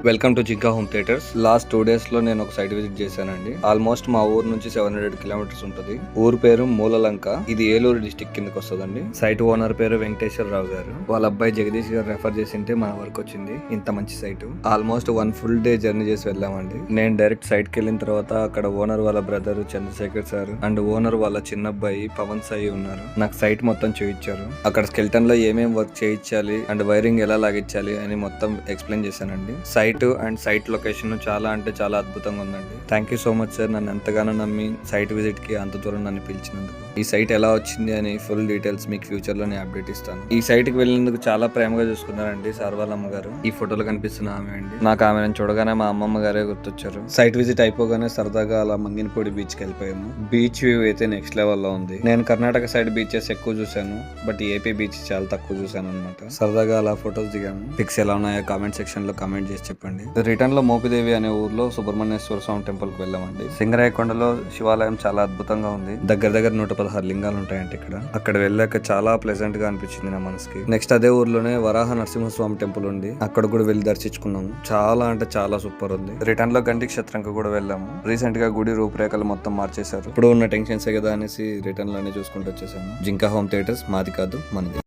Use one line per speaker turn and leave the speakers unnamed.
Welcome to Jinka home theatres. Last 2 days లో నేను ఒక సైట్ విజిట్ చేశానండి. ఆల్మోస్ట్ మా ఊరు నుంచి 700 కిలోమీటర్స్ ఉంటుంది. ఊరు పేరు మూలలంక. ఇది ఏలూరు డిస్టిక్ కిందకి వస్తుందండి. సైట్ ఓనర్ పేరు వెంకటేశ్వరరావు గారు. వాళ్ళ అబ్బాయి జగదీష్ గారు రెఫర్ చేసింటే మన వరకు వచ్చింది. ఇంత మంచి site. Almost 1 full day journey చేసి వెళ్ళామండి. నేను డైరెక్ట్ సైట్ కి వెళ్ళిన తర్వాత అక్కడ ఓనర్ వాళ్ళ brother Chandrashekar sir and owner వాళ్ళ చిన్న అబ్బాయి పవన్ సాయి ఉన్నారు. నాకు సైట్ మొత్తం చూపించారు. అక్కడ స్కెల్టన్ లో ఏమేమి వర్క్ చేయించాలి అండ్ వైరింగ్ ఎలా లాగించాలి అని మొత్తం ఎక్స్ప్లెయిన్ చేశానండి. సైట్ లొకేషన్ చాలా అంటే చాలా అద్భుతంగా ఉందండి. Thank you so much sir, నన్ను ఎంతగానో నమ్మి సైట్ విజిట్ కి అంత దూరం నన్ను పిలిచినందుకు. ఈ సైట్ ఎలా వచ్చింది అని ఫుల్ డీటెయిల్స్ మీకు ఫ్యూచర్ లో నేను అప్డేట్ ఇస్తాను. ఈ సైట్ కి వెళ్ళినందుకు చాలా ప్రేమగా చూసుకున్నారండి సార్ వాళ్ళ అమ్మగారు. ఈ ఫోటోలో కనిపిస్తున్న ఆమె అండి. నాకు ఆమెను చూడగానే మా అమ్మమ్మ గారే గుర్తొచ్చారు. సైట్ విజిట్ అయిపోగానే సరదాగా అలా మంగినపూడి బీచ్ కి వెళ్ళిపోయాము. బీచ్ వ్యూ అయితే నెక్స్ట్ లెవెల్ లో ఉంది. నేను కర్ణాటక సైడ్ బీచెస్ ఎక్కువ చూసాను, బట్ ఏపీ బీచ్ చాలా తక్కువ చూసాను అనమాట. సరదాగా అలా ఫొటోస్ దిగాము. పిక్స్ ఎలా ఉన్నాయో కామెంట్ సెక్షన్ లో కామెంట్ చేసి చెప్పండి. రిటర్న్ లో మోపిదేవి అనే ఊర్లో సుబ్రహ్మణ్యేశ్వర స్వామి టెంపుల్ కి వెళ్ళామండి. సింగరాయ కొండలో శివాలయం చాలా అద్భుతంగా ఉంది. దగ్గర 116 లింగాలు ఉంటాయంటే ఇక్కడ. అక్కడ వెళ్ళాక చాలా ప్లెజెంట్ గా అనిపించింది నా మనసుకి. నెక్స్ట్ అదే ఊర్లోనే వరాహ నరసింహస్వామి టెంపుల్ ఉంది. అక్కడ కూడా వెళ్ళి దర్శించుకున్నాము. చాలా అంటే చాలా సూపర్ ఉంది. రిటర్న్ లో గండి క్షేత్రంకి కూడా వెళ్ళాము. రీసెంట్ గా గుడి రూపురేఖలు మొత్తం మార్చేశారు. ఇప్పుడు ఉన్న టెన్షన్స్ కదా అనేసి రిటర్న్ లోనే చూసుకుంటూ వచ్చేసాము. జింకా హోమ్ థియేటర్స్ మాది కాదు, మనది.